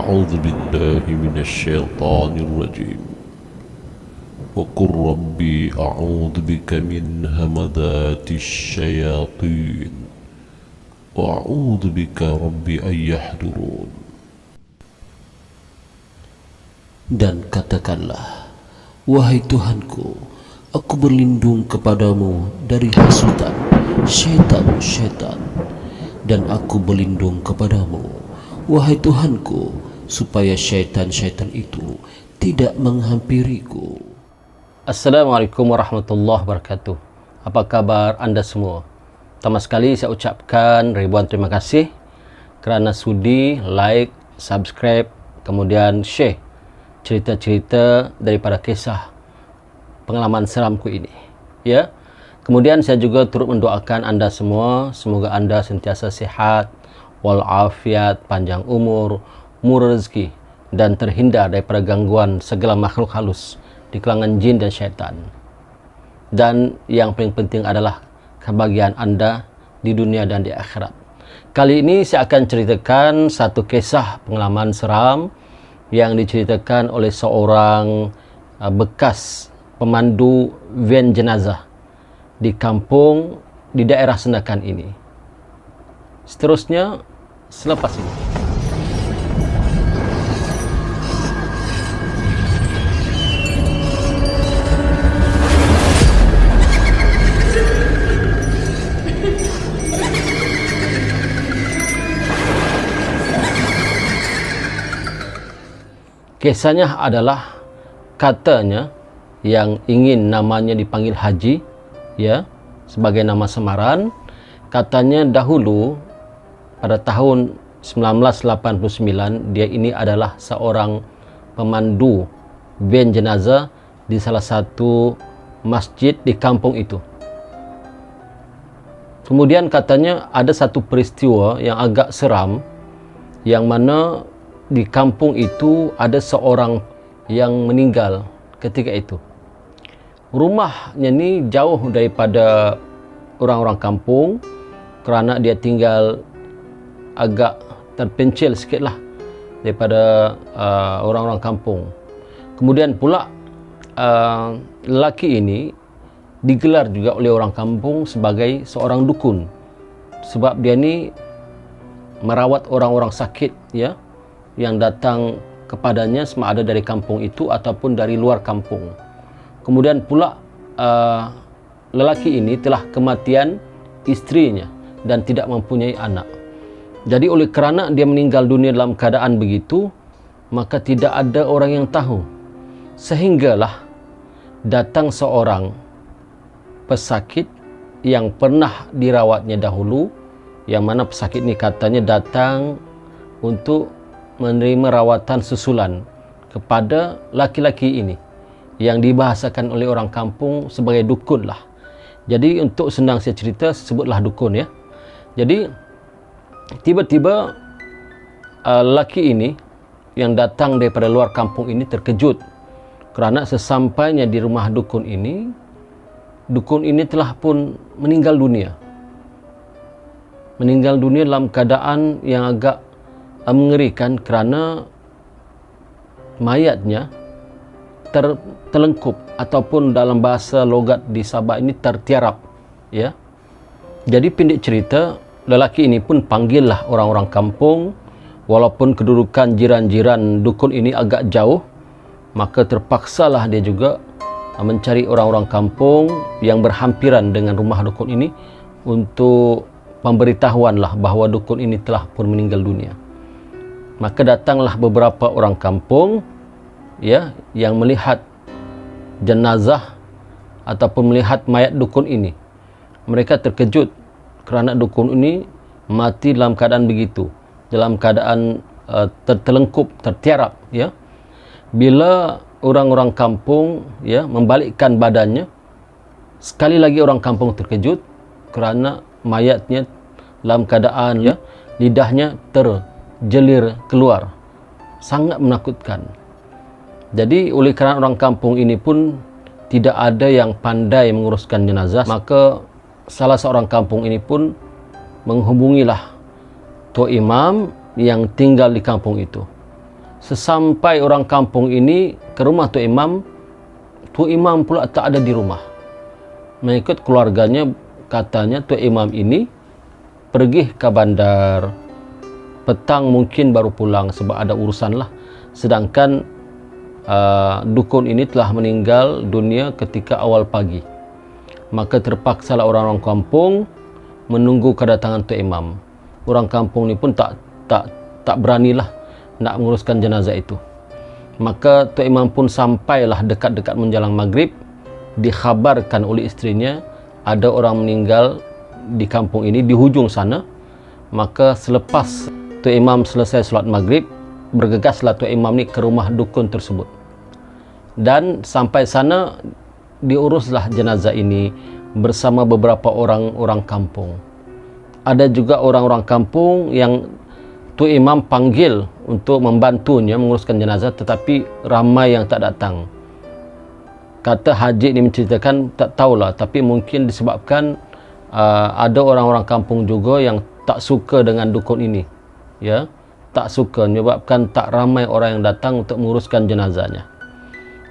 أعوذ بالله من الشيطان الرجيم وقل ربي أعوذ بك من همذات الشياطين وأعوذ بك ربي أن يحضرون. Dan katakanlah, wahai Tuhanku, aku berlindung kepadamu dari hasutan syaitan-syaitan, dan aku berlindung kepadamu, wahai Tuhanku, supaya syaitan-syaitan itu tidak menghampiriku. Assalamualaikum warahmatullahi wabarakatuh. Apa kabar anda semua? Pertama sekali saya ucapkan ribuan terima kasih kerana sudi like, subscribe, kemudian share cerita-cerita daripada kisah pengalaman seramku ini. Ya. Kemudian saya juga turut mendoakan anda semua, semoga anda sentiasa sihat, walafiat, panjang umur, murah rezeki, dan terhindar daripada gangguan segala makhluk halus di kalangan jin dan syaitan. Dan yang paling penting adalah kebahagiaan anda di dunia dan di akhirat. Kali ini saya akan ceritakan satu kisah pengalaman seram yang diceritakan oleh seorang bekas pemandu van jenazah di kampung di daerah Sendakan ini. Seterusnya selepas ini. Kisahnya adalah, katanya yang ingin namanya dipanggil Haji, ya, sebagai nama samaran, katanya dahulu pada tahun 1989 dia ini adalah seorang pemandu van jenazah di salah satu masjid di kampung itu. Kemudian katanya ada satu peristiwa yang agak seram, yang mana di kampung itu ada seorang yang meninggal ketika itu. Rumahnya ni jauh daripada orang-orang kampung kerana dia tinggal agak terpencil sikitlah daripada orang-orang kampung. Kemudian pula lelaki ini digelar juga oleh orang kampung sebagai seorang dukun, sebab dia ni merawat orang-orang sakit, ya, yang datang kepadanya sama ada dari kampung itu ataupun dari luar kampung. Kemudian pula lelaki ini telah kematian istrinya dan tidak mempunyai anak. Jadi oleh kerana dia meninggal dunia dalam keadaan begitu, maka tidak ada orang yang tahu. Sehinggalah datang seorang pesakit yang pernah dirawatnya dahulu, yang mana pesakit ini katanya datang untuk menerima rawatan susulan kepada laki-laki ini yang dibahasakan oleh orang kampung sebagai dukun lah. Jadi untuk senang saya cerita, sebutlah dukun, ya. Jadi tiba-tiba lelaki ini yang datang daripada luar kampung ini terkejut kerana sesampainya di rumah dukun ini telah pun meninggal dunia. Meninggal dunia dalam keadaan yang agak mengerikan kerana mayatnya tertelengkup ataupun dalam bahasa logat di Sabah ini tertiarap, ya. Jadi pendek cerita, lelaki ini pun panggillah orang-orang kampung, walaupun kedudukan jiran-jiran dukun ini agak jauh, maka terpaksalah dia juga mencari orang-orang kampung yang berhampiran dengan rumah dukun ini untuk pemberitahuanlah bahawa dukun ini telah pun meninggal dunia. Maka datanglah beberapa orang kampung, ya, yang melihat jenazah ataupun melihat mayat dukun ini. Mereka terkejut kerana dukun ini mati dalam keadaan begitu, dalam keadaan tertelengkup, tertiarap, ya. Bila orang-orang kampung, ya, membalikkan badannya, sekali lagi orang kampung terkejut kerana mayatnya dalam keadaan, ya, lidahnya terjelir keluar, sangat menakutkan. Jadi oleh kerana orang kampung ini pun tidak ada yang pandai menguruskan jenazah, maka salah seorang kampung ini pun menghubungilah Tua Imam yang tinggal di kampung itu. Sesampai orang kampung ini ke rumah Tok Imam pula tak ada di rumah. Mengikut keluarganya, katanya Tok Imam ini pergi ke bandar. Petang mungkin baru pulang sebab ada urusan lah. Sedangkan dukun ini telah meninggal dunia ketika awal pagi. Maka terpaksalah orang-orang kampung menunggu kedatangan Tok Imam. Orang kampung ni pun tak beranilah nak menguruskan jenazah itu. Maka Tok Imam pun sampailah dekat-dekat menjelang maghrib, dikhabarkan oleh isterinya ada orang meninggal di kampung ini, di hujung sana. Maka selepas Tok Imam selesai solat maghrib, bergegaslah Tok Imam ni ke rumah dukun tersebut. Dan sampai sana diuruslah jenazah ini bersama beberapa orang kampung. Ada juga orang-orang kampung yang Tok Imam panggil untuk membantunya menguruskan jenazah, tetapi ramai yang tak datang. Kata Haji ini menceritakan, tak tahulah, tapi mungkin disebabkan ada orang-orang kampung juga yang tak suka dengan dukun ini, ya, tak suka, menyebabkan tak ramai orang yang datang untuk menguruskan jenazahnya.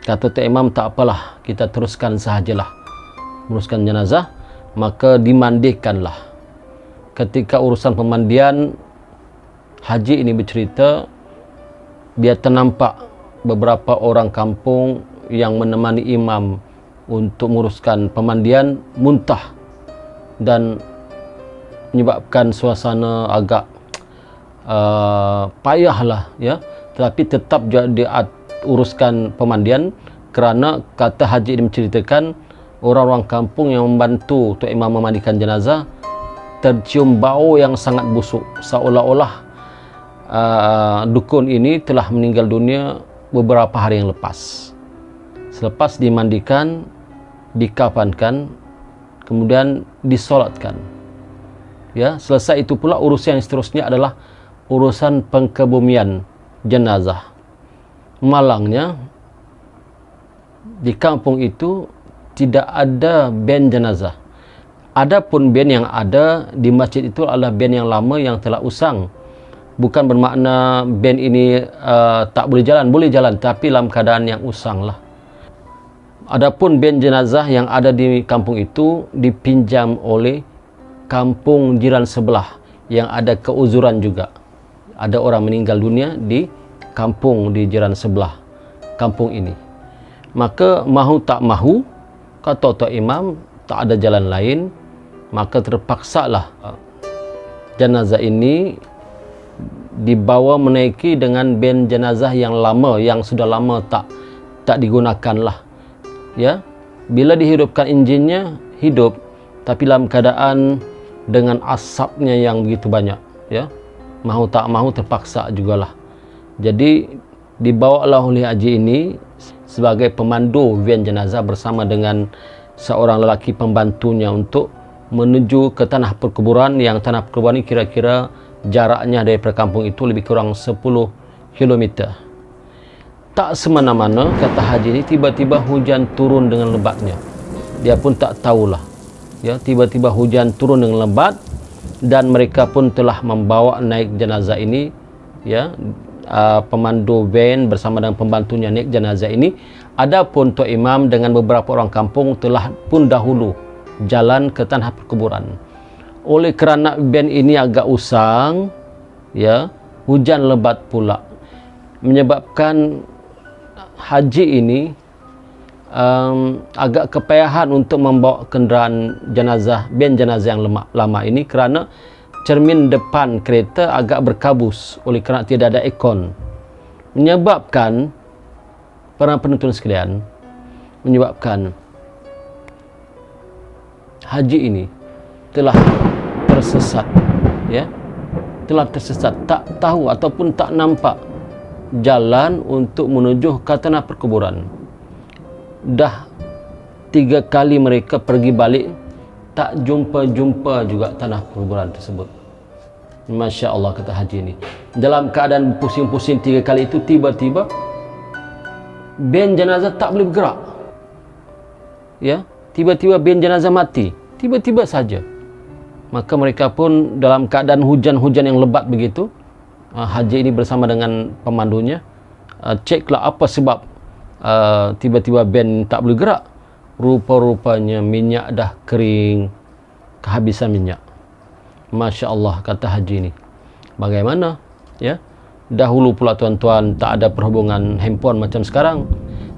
Kata Tok Imam, tak apalah, kita teruskan sahajalah menguruskan jenazah. Maka dimandikanlah. Ketika urusan pemandian, Haji ini bercerita dia ternampak beberapa orang kampung yang menemani imam untuk menguruskan pemandian muntah dan menyebabkan suasana agak payahlah, ya. Tetapi tetap diuruskan pemandian kerana kata Haji ini menceritakan orang-orang kampung yang membantu Tok Imam memandikan jenazah tercium bau yang sangat busuk, seolah-olah dukun ini telah meninggal dunia beberapa hari yang lepas. Selepas dimandikan, dikafankan, kemudian disolatkan. Ya, selesai itu pula urusan yang seterusnya adalah urusan pengkebumian jenazah. Malangnya di kampung itu tidak ada band jenazah. Adapun band yang ada di masjid itu adalah band yang lama yang telah usang. Bukan bermakna band ini tak boleh jalan, boleh jalan, tapi dalam keadaan yang usang lah. Adapun band jenazah yang ada di kampung itu dipinjam oleh kampung jiran sebelah yang ada keuzuran juga. Ada orang meninggal dunia di kampung di jiran sebelah kampung ini. Maka mahu tak mahu, kata Tok Imam, tak ada jalan lain, maka terpaksalah jenazah ini dibawa menaiki dengan band jenazah yang lama, yang sudah lama tak digunakan lah, ya. Bila dihidupkan enjinnya, hidup, tapi dalam keadaan dengan asapnya yang begitu banyak, ya. Mahu tak mahu terpaksa jugalah. Jadi dibawalah oleh Haji ini sebagai pemandu van jenazah bersama dengan seorang lelaki pembantunya untuk menuju ke tanah perkuburan, yang tanah perkuburan ini kira-kira jaraknya dari kampung itu lebih kurang 10 km. Tak semena-mena, kata Haji ini, tiba-tiba hujan turun dengan lebatnya. Dia pun tak tahulah, ya, tiba-tiba hujan turun dengan lebat dan mereka pun telah membawa naik jenazah ini, ya, pemandu van bersama dengan pembantunya naik jenazah ini. Adapun Tok Imam dengan beberapa orang kampung telah pun dahulu jalan ke tanah perkuburan. Oleh kerana band ini agak usang, ya, hujan lebat pula, menyebabkan Haji ini agak kepayahan untuk membawa kenderaan jenazah, band jenazah yang lama ini, kerana cermin depan kereta agak berkabus oleh kerana tidak ada aircon, menyebabkan para penonton sekalian, menyebabkan Haji ini telah tersesat, ya, telah tersesat, tak tahu ataupun tak nampak jalan untuk menuju ke tanah perkuburan. Dah 3 kali mereka pergi balik, tak jumpa juga tanah perkuburan tersebut. Masya Allah, kata Haji ini, dalam keadaan pusing-pusing 3 kali itu, tiba-tiba band jenazah tak boleh bergerak, ya, tiba-tiba band jenazah mati, tiba-tiba saja. Maka mereka pun dalam keadaan hujan-hujan yang lebat begitu, Haji ini bersama dengan pemandunya ceklah apa sebab tiba-tiba ben tak boleh gerak. Rupa-rupanya minyak dah kering, kehabisan minyak. Masya Allah, kata haji ni. Bagaimana? Ya, dahulu pula tuan-tuan tak ada perhubungan handphone macam sekarang.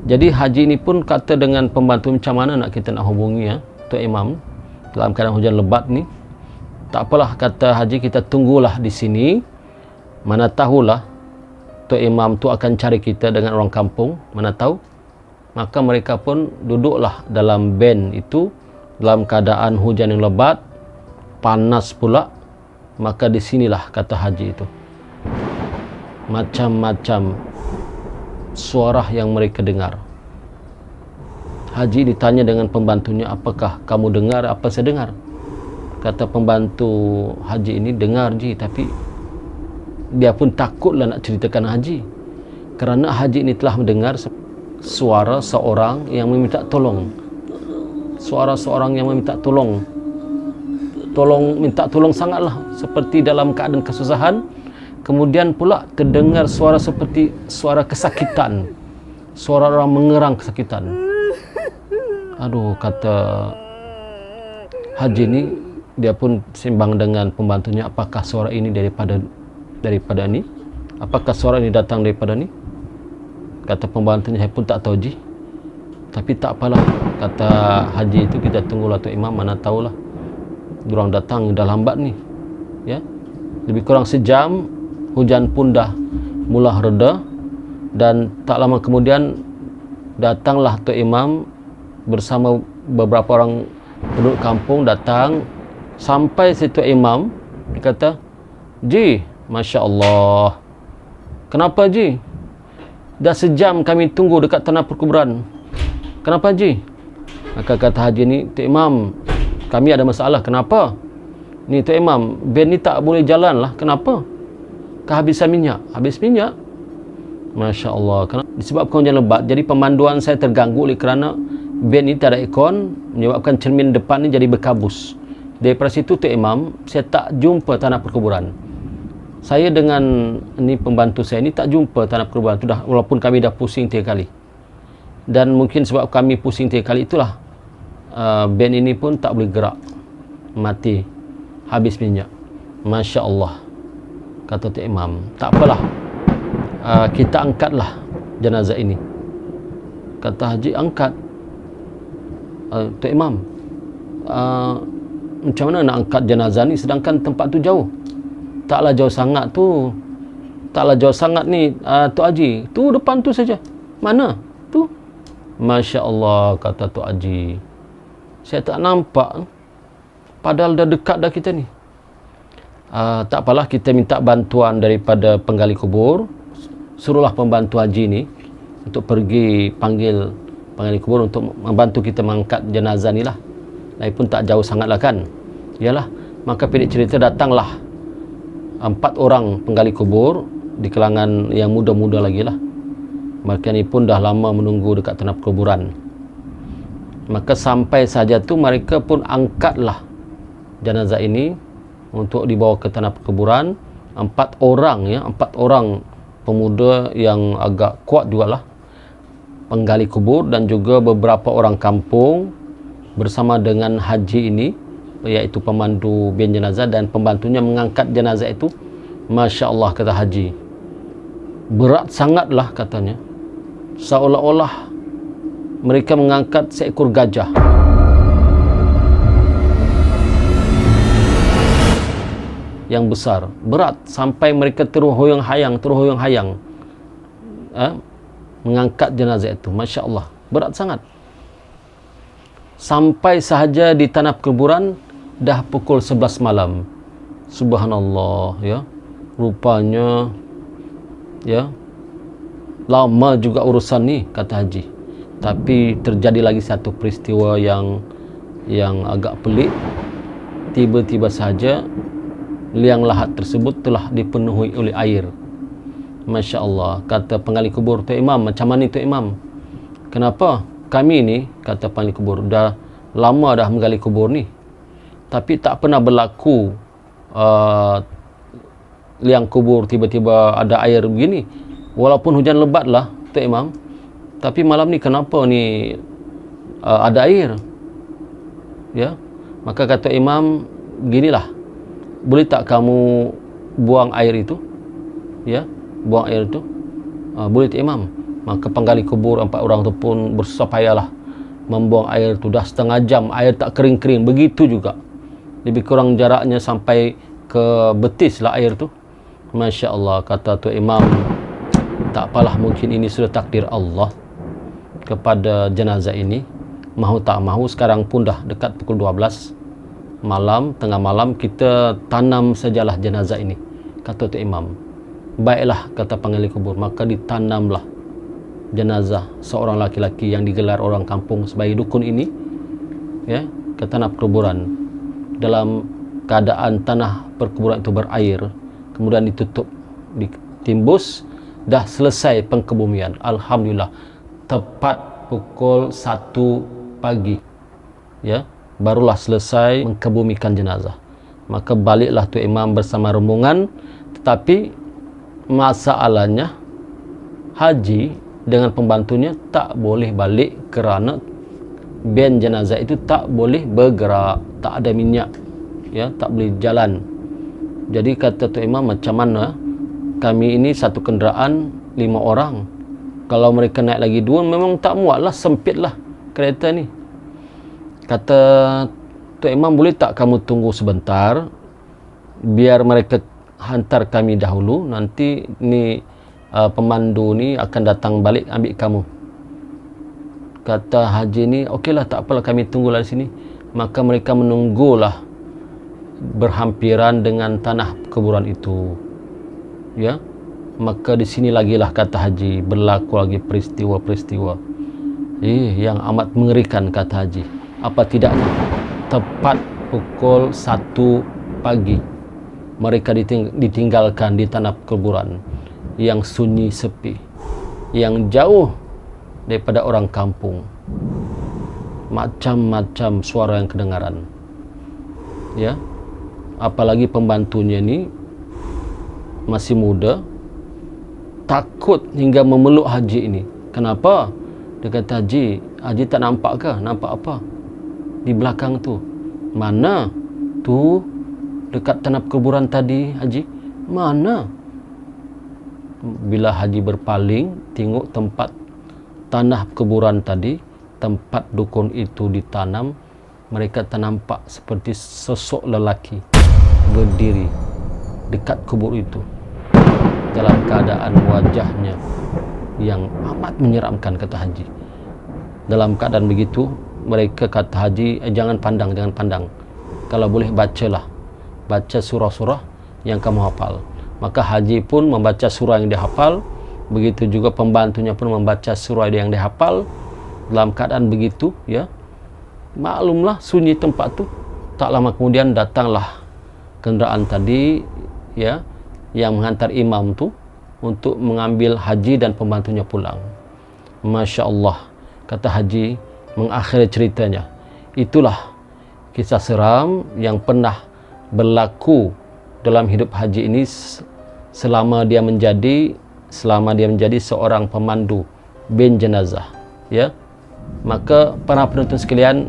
Jadi haji ni pun kata dengan pembantu, macam mana nak kita nak hubungi ya, Tok Imam dalam keadaan hujan lebat ni. Tak apalah, kata haji, kita tunggulah di sini. Mana tahulah Tok Imam tu akan cari kita dengan orang kampung, mana tahu. Maka mereka pun duduklah dalam ben itu dalam keadaan hujan yang lebat, panas pula. Maka di sinilah, kata haji itu, macam-macam suara yang mereka dengar. Haji ditanya dengan pembantunya, apakah kamu dengar apa saya dengar? Kata pembantu haji ini, dengar ji, tapi dia pun takutlah nak ceritakan haji, kerana haji ini telah mendengar suara seorang yang meminta tolong. Suara seorang yang meminta tolong. Minta tolong sangatlah, seperti dalam keadaan kesusahan. Kemudian pula terdengar suara seperti suara kesakitan, suara orang mengerang kesakitan. Aduh, kata haji ini, dia pun sembang dengan pembantunya, apakah suara ini daripada ni? Apakah suara ini datang daripada ni? Kata pembantunya, saya pun tak tahu ji, tapi tak apalah, kata haji itu, kita tunggulah Tok Imam, mana tahulah diorang datang dah lambat ni ya. Lebih kurang sejam, hujan pun dah mula reda, dan tak lama kemudian datanglah Tok Imam bersama beberapa orang penduduk kampung datang. Sampai si Tok Imam, dia kata, ji, Masya Allah, kenapa ji? Dah sejam kami tunggu dekat tanah perkuburan. Kenapa ji? Maka kata haji ni, Tok Imam, kami ada masalah. Kenapa? Ni Tok Imam, ben ni tak boleh jalan lah. Kenapa? Kehabisan minyak. Habis minyak? Masya Allah. Disebabkan hujan lebat, jadi pemanduan saya terganggu oleh kerana ben ni tak ada aircon, menyebabkan cermin depan ni jadi berkabus. Daripada situ Tok Imam, saya tak jumpa tanah perkuburan. Saya dengan ni pembantu saya ni tak jumpa tanah perkuburan tu dah, walaupun kami dah pusing 3 kali. Dan mungkin sebab kami pusing 3 kali itulah ben ini pun tak boleh gerak, mati, habis minyak. Masya Allah, kata Tok Imam, tak apalah, kita angkatlah jenazah ini. Kata haji, angkat. Tok Imam, macam mana nak angkat jenazah ni sedangkan tempat tu jauh? Taklah jauh sangat tu, taklah jauh sangat ni Tok Haji, tu depan tu saja. Mana? Tu. Masya Allah, kata Tok Haji, saya tak nampak, padahal dah dekat dah kita ni. Tak apalah, kita minta bantuan daripada penggali kubur. Suruhlah pembantu haji ni untuk pergi panggil penggali kubur untuk membantu kita mengangkat jenazah ni lah. Lagipun tak jauh sangat lah kan. Yalah, maka pendek cerita, datanglah 4 orang penggali kubur di kalangan yang muda-muda lagi lah. Mereka ni pun dah lama menunggu dekat tanah perkuburan. Maka sampai saja tu mereka pun angkatlah jenazah ini untuk dibawa ke tanah perkuburan. 4 orang ya, 4 orang pemuda yang agak kuat jugalah, penggali kubur, dan juga beberapa orang kampung bersama dengan haji ini, iaitu pemandu ben jenazah dan pembantunya mengangkat jenazah itu. Masya Allah, kata haji, berat sangatlah katanya, seolah-olah mereka mengangkat seekor gajah. Yang besar, berat, sampai mereka terhoyong-hayang mengangkat jenazah itu. Masya Allah, berat sangat. Sampai sahaja di tanah perkuburan dah pukul 11 malam. Subhanallah ya. Rupanya ya, lama juga urusan ni, kata haji. Tapi terjadi lagi satu peristiwa yang agak pelik. Tiba-tiba saja liang lahat tersebut telah dipenuhi oleh air. Masya Allah, kata penggali kubur, Tok Imam, macam mana Tok Imam? Kenapa? Kami ni, kata penggali kubur, dah lama dah menggali kubur ni, tapi tak pernah berlaku liang kubur tiba-tiba ada air begini. walaupun hujan lebat lah Tok Imam, tapi malam ni kenapa ni ada air, ya. Maka kata Imam, ginilah, boleh tak kamu buang air itu, ya, buang air itu. Boleh Tok Imam. Maka penggali kubur 4 orang tu pun bersusah payahlah membuang air tu. Dah setengah jam air tak kering-kering. Begitu juga, lebih kurang jaraknya sampai ke betis lah air tu. Masya Allah, kata Tok Imam, tak apalah, mungkin ini sudah takdir Allah kepada jenazah ini. Mahu tak mahu, sekarang pun dah dekat pukul 12 malam, tengah malam, kita tanam sajalah jenazah ini, kata Tok Imam. Baiklah, kata penggali kubur. Maka ditanamlah jenazah seorang laki-laki yang digelar orang kampung sebagai dukun ini, ya, ke tanah perkuburan. Dalam keadaan tanah perkuburan itu berair, kemudian ditutup, ditimbus, dah selesai pengkebumian. Alhamdulillah, tepat pukul 1 pagi, ya, barulah selesai mengkebumikan jenazah. Maka baliklah Tok Imam bersama rombongan. Tetapi masalahnya, Haji dengan pembantunya tak boleh balik kerana ben jenazah itu tak boleh bergerak, tak ada minyak, ya, tak boleh jalan. Jadi kata Tok Imam, macam mana kami ini satu kenderaan 5 orang, kalau mereka naik lagi 2 memang tak muat lah, sempit lah kereta ni. Kata Tok Imam, boleh tak kamu tunggu sebentar, biar mereka hantar kami dahulu, nanti ni pemandu ni akan datang balik ambil kamu. Kata Haji ni, okeylah, tak apalah, kami tunggulah di sini. Maka mereka menunggulah berhampiran dengan tanah kuburan itu, ya. Maka di sini lagilah, kata Haji, berlaku lagi peristiwa-peristiwa yang amat mengerikan, kata Haji. Apa tidaknya tepat pukul 1 pagi mereka ditinggalkan di tanah kuburan yang sunyi sepi, yang jauh daripada orang kampung. Macam-macam suara yang kedengaran, ya. Apalagi pembantunya ni masih muda, takut hingga memeluk Haji ini. Kenapa? Dia kata, Haji tak nampak ke? Nampak apa di belakang tu? Mana? Tu dekat tanah kuburan tadi, Haji. Mana? Bila Haji berpaling, tengok tempat tanah kuburan tadi, tempat dukun itu ditanam, mereka ternampak seperti sosok lelaki berdiri dekat kubur itu, dalam keadaan wajahnya yang amat menyeramkan, kata Haji. Dalam keadaan begitu, mereka kata Haji, jangan pandang, jangan pandang. Kalau boleh bacalah, baca surah-surah yang kamu hafal. Maka Haji pun membaca surah yang dia hafal. Begitu juga pembantunya pun membaca surah yang dia hafal. Dalam keadaan begitu, ya, maklumlah sunyi tempat tu. Tak lama kemudian datanglah kenderaan tadi, ya, yang menghantar imam tu untuk mengambil Haji dan pembantunya pulang. Masya Allah, kata Haji mengakhiri ceritanya. Itulah kisah seram yang pernah berlaku dalam hidup Haji ini selama dia menjadi seorang pemandu ben jenazah, ya. Maka para penonton sekalian,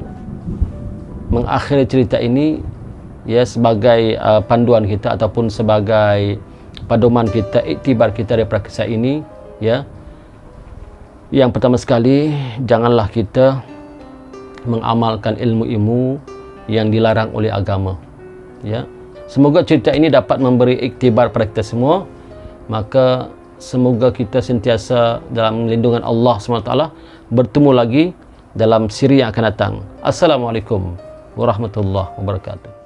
mengakhiri cerita ini, ya, sebagai panduan kita ataupun sebagai pedoman kita, iktibar kita daripada kisah ini, ya. Yang pertama sekali, janganlah kita mengamalkan ilmu-ilmu yang dilarang oleh agama, ya. Semoga cerita ini dapat memberi iktibar pada kita semua. Maka semoga kita sentiasa dalam lindungan Allah SWT. Bertemu lagi dalam siri yang akan datang. Assalamualaikum warahmatullahi wabarakatuh.